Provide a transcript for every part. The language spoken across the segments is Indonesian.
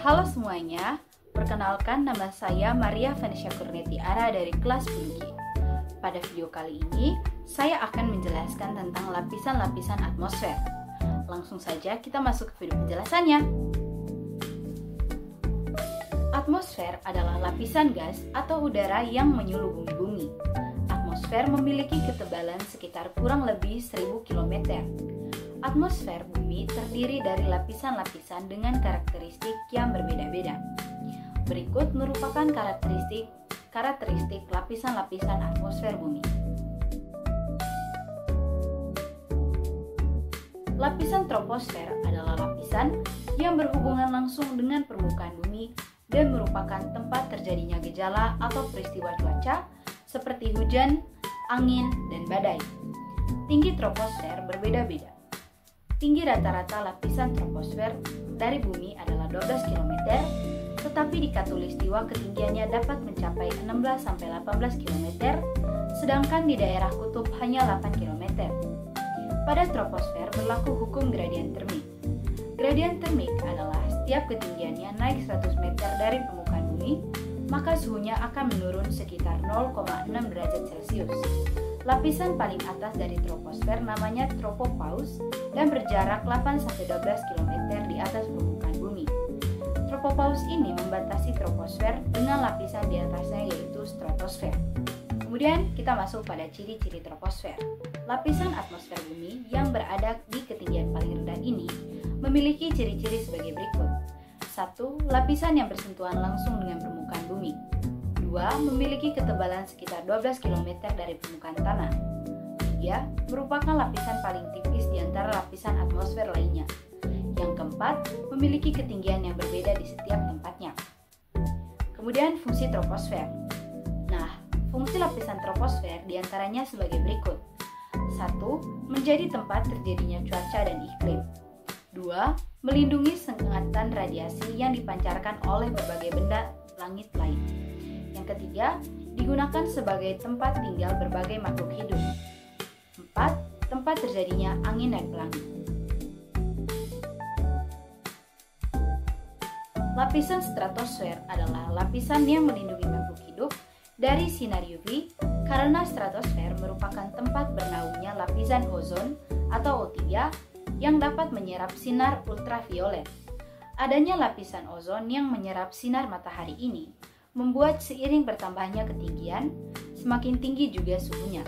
Halo semuanya, perkenalkan nama saya Maria Vanesha Kurniatiara dari kelas 10G. Pada video kali ini, saya akan menjelaskan tentang lapisan-lapisan atmosfer. Langsung saja kita masuk ke video penjelasannya. Atmosfer adalah lapisan gas atau udara yang menyelimuti bumi. Atmosfer memiliki ketebalan sekitar kurang lebih 1000 km. Atmosfer bumi terdiri dari lapisan-lapisan dengan karakteristik yang berbeda-beda. Berikut merupakan karakteristik lapisan-lapisan atmosfer bumi. Lapisan troposfer adalah lapisan yang berhubungan langsung dengan permukaan bumi dan merupakan tempat terjadinya gejala atau peristiwa cuaca seperti hujan, angin, dan badai. Tinggi troposfer berbeda-beda. Tinggi rata-rata lapisan troposfer dari bumi adalah 12 km, tetapi di khatulistiwa ketinggiannya dapat mencapai 16-18 km, sedangkan di daerah kutub hanya 8 km. Pada troposfer berlaku hukum gradien termik. Gradien termik adalah setiap ketinggiannya naik 100 meter dari permukaan bumi, maka suhunya akan menurun sekitar 0,6 derajat Celcius. Lapisan paling atas dari troposfer namanya tropopause dan berjarak 8-12 km di atas permukaan bumi. Tropopause ini membatasi troposfer dengan lapisan di atasnya yaitu stratosfer. Kemudian kita masuk pada ciri-ciri troposfer. Lapisan atmosfer bumi yang berada di ketinggian paling rendah ini memiliki ciri-ciri sebagai berikut. 1. Lapisan yang bersentuhan langsung dengan permukaan bumi. 2. Memiliki ketebalan sekitar 12 km dari permukaan tanah. 3. Merupakan lapisan paling tipis di antara lapisan atmosfer lainnya. Yang keempat, memiliki ketinggian yang berbeda di setiap tempatnya. Kemudian fungsi troposfer. Nah, fungsi lapisan troposfer diantaranya sebagai berikut. 1. Menjadi tempat terjadinya cuaca dan iklim. 2. Melindungi sengatan radiasi yang dipancarkan oleh berbagai benda langit lain. Yang ketiga, digunakan sebagai tempat tinggal berbagai makhluk hidup. 4. Tempat terjadinya angin dan pelangi. Lapisan stratosfer adalah lapisan yang melindungi makhluk hidup dari sinar UV karena stratosfer merupakan tempat bernaungnya lapisan ozon atau O3 yang dapat menyerap sinar ultraviolet. Adanya lapisan ozon yang menyerap sinar matahari ini membuat seiring bertambahnya ketinggian, semakin tinggi juga suhunya.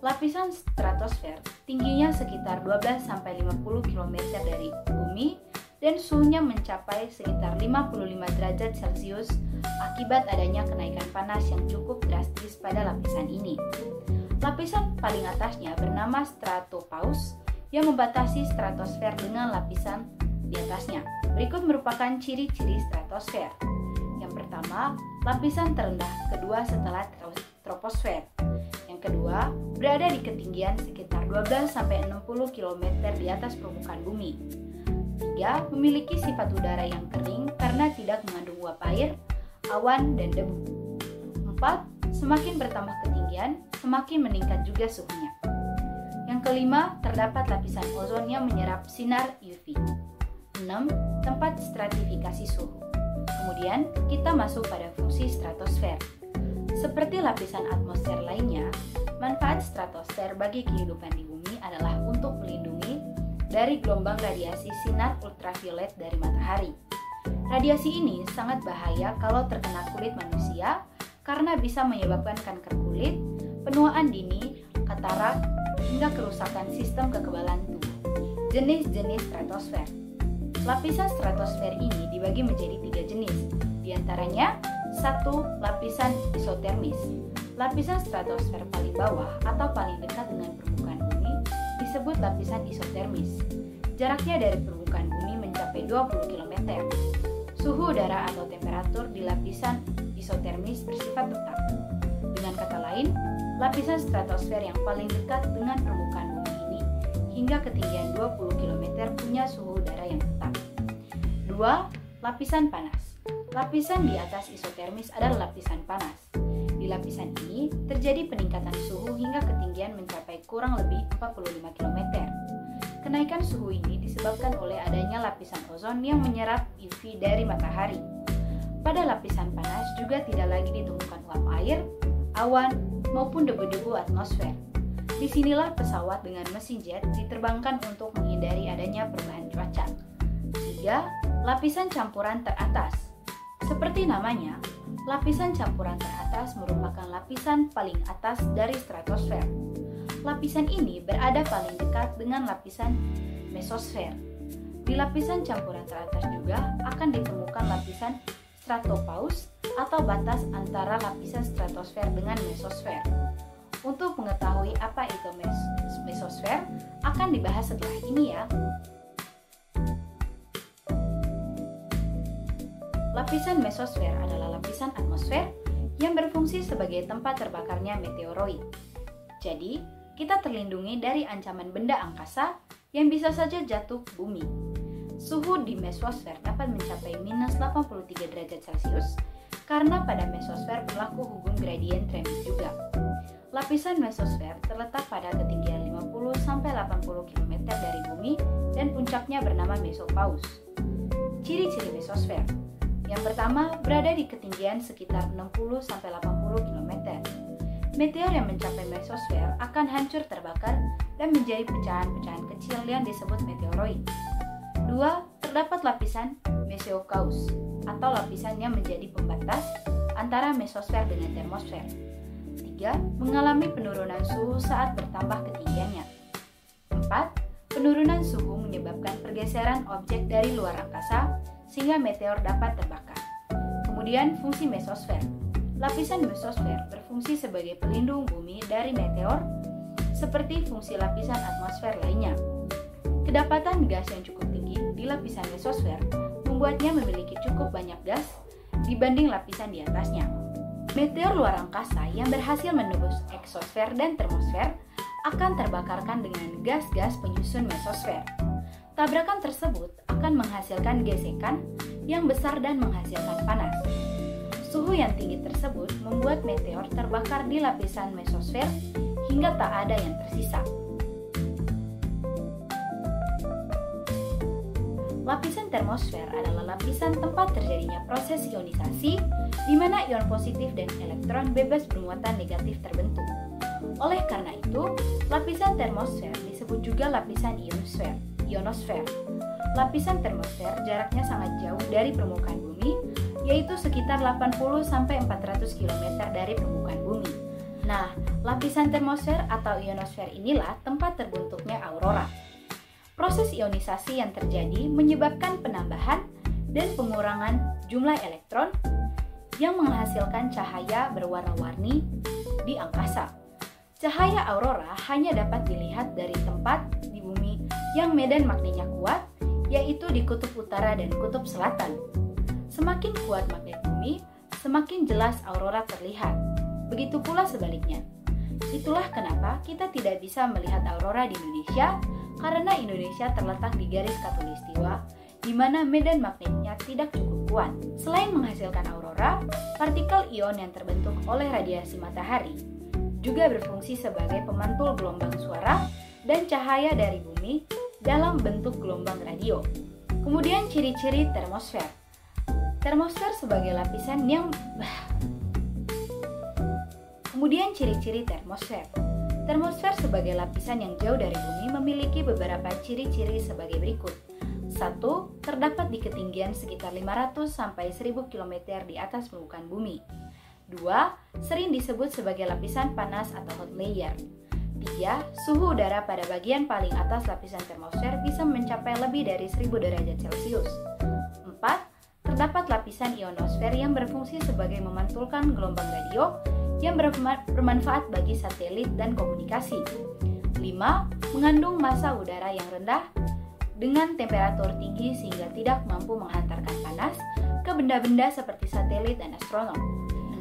Lapisan stratosfer tingginya sekitar 12-50 km dari bumi dan suhunya mencapai sekitar 55 derajat Celcius akibat adanya kenaikan panas yang cukup drastis pada lapisan ini. Lapisan paling atasnya bernama stratopause yang membatasi stratosfer dengan lapisan di atasnya. Berikut merupakan ciri-ciri stratosfer. Yang pertama, lapisan terendah kedua setelah troposfer. Yang kedua, berada di ketinggian sekitar 12-60 km di atas permukaan bumi. 3. Memiliki sifat udara yang kering karena tidak mengandung uap air, awan, dan debu. 4. Semakin bertambah ketinggian, semakin meningkat juga suhunya. Yang kelima, terdapat lapisan ozon yang menyerap sinar UV. 6. Tempat stratifikasi suhu. Kemudian, kita masuk pada fungsi stratosfer. Seperti lapisan atmosfer lainnya, manfaat stratosfer bagi kehidupan di bumi adalah untuk melindungi dari gelombang radiasi sinar ultraviolet dari matahari. Radiasi ini sangat bahaya kalau terkena kulit manusia karena bisa menyebabkan kanker kulit, penuaan dini, katarak, hingga kerusakan sistem kekebalan tubuh. Jenis-jenis stratosfer. Lapisan stratosfer ini dibagi menjadi 3 jenis, diantaranya 1. Lapisan isotermis. Lapisan stratosfer paling bawah atau paling dekat dengan permukaan bumi disebut lapisan isotermis. Jaraknya dari permukaan bumi mencapai 20 km. Suhu udara atau temperatur di lapisan isotermis bersifat tetap. Dengan kata lain, lapisan stratosfer yang paling dekat dengan permukaan bumi ini hingga ketinggian 20 km punya suhu udara yang tetap. 2. Lapisan panas. Lapisan di atas isotermis adalah lapisan panas. Di lapisan ini terjadi peningkatan suhu hingga ketinggian mencapai kurang lebih 45 km. Kenaikan suhu ini disebabkan oleh adanya lapisan ozon yang menyerap UV dari matahari. Pada lapisan panas juga tidak lagi ditemukan uap air, awan, maupun debu-debu atmosfer. Disinilah pesawat dengan mesin jet diterbangkan untuk menghindari adanya perubahan cuaca. 3. Lapisan campuran teratas. Seperti namanya, lapisan campuran teratas merupakan lapisan paling atas dari stratosfer. Lapisan ini berada paling dekat dengan lapisan mesosfer. Di lapisan campuran teratas juga akan ditemukan lapisan stratopause atau batas antara lapisan stratosfer dengan mesosfer. Untuk mengetahui apa itu mesosfer akan dibahas setelah ini ya. Lapisan mesosfer adalah lapisan atmosfer yang berfungsi sebagai tempat terbakarnya meteoroid. Jadi, kita terlindungi dari ancaman benda angkasa yang bisa saja jatuh ke bumi. Suhu di mesosfer dapat mencapai minus 83 derajat Celcius karena pada mesosfer berlaku hukum gradien tremit juga. Lapisan mesosfer terletak pada ketinggian 50-80 km dari bumi dan puncaknya bernama mesopause. Ciri-ciri mesosfer. Yang pertama, berada di ketinggian sekitar 60-80 km. Meteor yang mencapai mesosfer akan hancur terbakar dan menjadi pecahan-pecahan kecil yang disebut meteoroid. 2. Terdapat lapisan mesocaus atau lapisan yang menjadi pembatas antara mesosfer dengan termosfer. 3. Mengalami penurunan suhu saat bertambah ketinggiannya. 4. Penurunan suhu menyebabkan pergeseran objek dari luar angkasa sehingga meteor dapat terbakar. Kemudian fungsi mesosfer. Lapisan mesosfer berfungsi sebagai pelindung bumi dari meteor seperti fungsi lapisan atmosfer lainnya. Kedapatan gas yang cukup tinggi di lapisan mesosfer membuatnya memiliki cukup banyak gas dibanding lapisan di atasnya. Meteor luar angkasa yang berhasil menembus eksosfer dan termosfer akan terbakarkan dengan gas-gas penyusun mesosfer. Tabrakan tersebut akan menghasilkan gesekan yang besar dan menghasilkan panas. Suhu yang tinggi tersebut membuat meteor terbakar di lapisan mesosfer hingga tak ada yang tersisa. Lapisan termosfer adalah lapisan tempat terjadinya proses ionisasi di mana ion positif dan elektron bebas bermuatan negatif terbentuk. Oleh karena itu, lapisan termosfer disebut juga lapisan ionosfer. Lapisan termosfer jaraknya sangat jauh dari permukaan bumi, yaitu sekitar 80-400 km dari permukaan bumi. Nah, lapisan termosfer atau ionosfer inilah tempat terbentuknya aurora. Proses ionisasi yang terjadi menyebabkan penambahan dan pengurangan jumlah elektron yang menghasilkan cahaya berwarna-warni di angkasa. Cahaya aurora hanya dapat dilihat dari tempat di bumi yang medan magnetnya kuat, yaitu di kutub utara dan kutub selatan. Semakin kuat magnet bumi, semakin jelas aurora terlihat. Begitu pula sebaliknya. Itulah kenapa kita tidak bisa melihat aurora di Indonesia, karena Indonesia terletak di garis khatulistiwa, di mana medan magnetnya tidak cukup kuat. Selain menghasilkan aurora, partikel ion yang terbentuk oleh radiasi matahari juga berfungsi sebagai pemantul gelombang suara dan cahaya dari bumi dalam bentuk gelombang radio. Kemudian ciri-ciri termosfer. Termosfer sebagai lapisan yang Termosfer sebagai lapisan yang jauh dari bumi memiliki beberapa ciri-ciri sebagai berikut. 1. Terdapat di ketinggian sekitar 500-1000 km di atas permukaan bumi. 2. Sering disebut sebagai lapisan panas atau hot layer. 3. Suhu udara pada bagian paling atas lapisan termosfer bisa mencapai lebih dari 1000 derajat Celcius. 4. Terdapat lapisan ionosfer yang berfungsi sebagai memantulkan gelombang radio yang bermanfaat bagi satelit dan komunikasi. 5. Mengandung massa udara yang rendah dengan temperatur tinggi sehingga tidak mampu menghantarkan panas ke benda-benda seperti satelit dan astronom.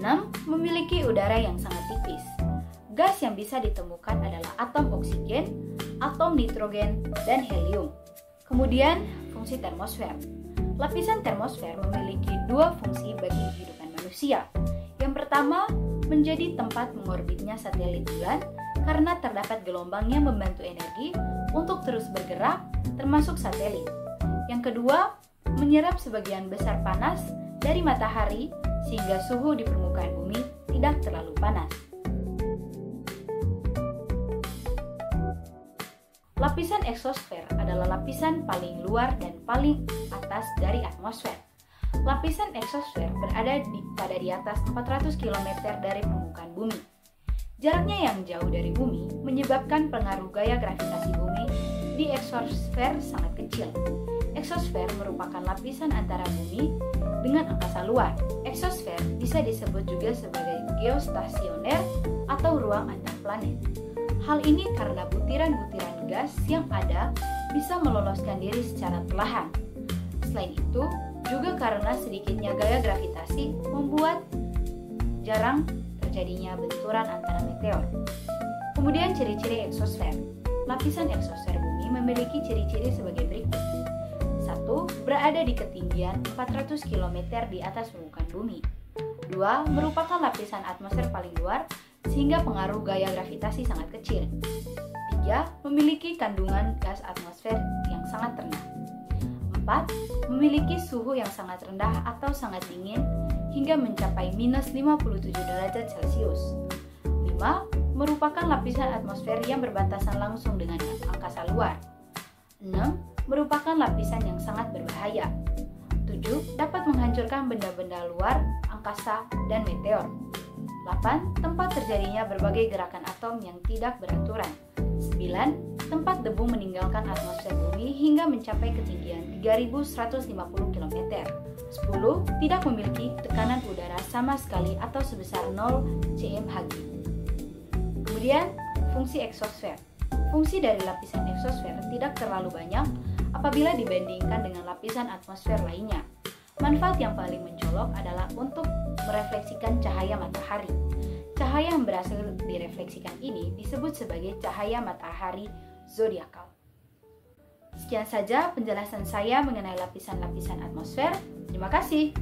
6. Memiliki udara yang sangat tipis. Gas yang bisa ditemukan adalah atom oksigen, atom nitrogen, dan helium. Kemudian, fungsi termosfer. Lapisan termosfer memiliki dua fungsi bagi kehidupan manusia. Yang pertama, menjadi tempat mengorbitnya satelit bulan karena terdapat gelombang yang membantu energi untuk terus bergerak, termasuk satelit. Yang kedua, menyerap sebagian besar panas dari matahari sehingga suhu di permukaan bumi tidak terlalu panas. Lapisan eksosfer adalah lapisan paling luar dan paling atas dari atmosfer. Lapisan eksosfer berada pada di atas 400 km dari permukaan bumi. Jaraknya yang jauh dari bumi menyebabkan pengaruh gaya gravitasi bumi di eksosfer sangat kecil. Eksosfer merupakan lapisan antara bumi dengan angkasa luar. Eksosfer bisa disebut juga sebagai geostasioner atau ruang antar planet. Hal ini karena butiran-butiran gas yang ada bisa meloloskan diri secara perlahan. Selain itu, juga karena sedikitnya gaya gravitasi membuat jarang terjadinya benturan antara meteor. Kemudian ciri-ciri eksosfer. Lapisan eksosfer bumi memiliki ciri-ciri sebagai berikut. 1. Berada di ketinggian 400 km di atas permukaan bumi. 2. Merupakan lapisan atmosfer paling luar sehingga pengaruh gaya gravitasi sangat kecil. 3. Memiliki kandungan gas atmosfer yang sangat rendah. 4. Memiliki suhu yang sangat rendah atau sangat dingin hingga mencapai minus 57 derajat Celcius. 5. Merupakan lapisan atmosfer yang berbatasan langsung dengan angkasa luar. 6. Merupakan lapisan yang sangat berbahaya. 7. Dapat menghancurkan benda-benda luar angkasa dan meteor. 8. Tempat terjadinya berbagai gerakan atom yang tidak beraturan. 9. Tempat debu meninggalkan atmosfer bumi hingga mencapai ketinggian 3.150 km. 10. Tidak memiliki tekanan udara sama sekali atau sebesar 0 cmHg. Kemudian, fungsi eksosfer. Fungsi dari lapisan eksosfer tidak terlalu banyak apabila dibandingkan dengan lapisan atmosfer lainnya. Manfaat yang paling mencolok adalah untuk merefleksikan cahaya matahari. Cahaya yang berhasil direfleksikan ini disebut sebagai cahaya matahari zodiakal. Sekian saja penjelasan saya mengenai lapisan-lapisan atmosfer. Terima kasih.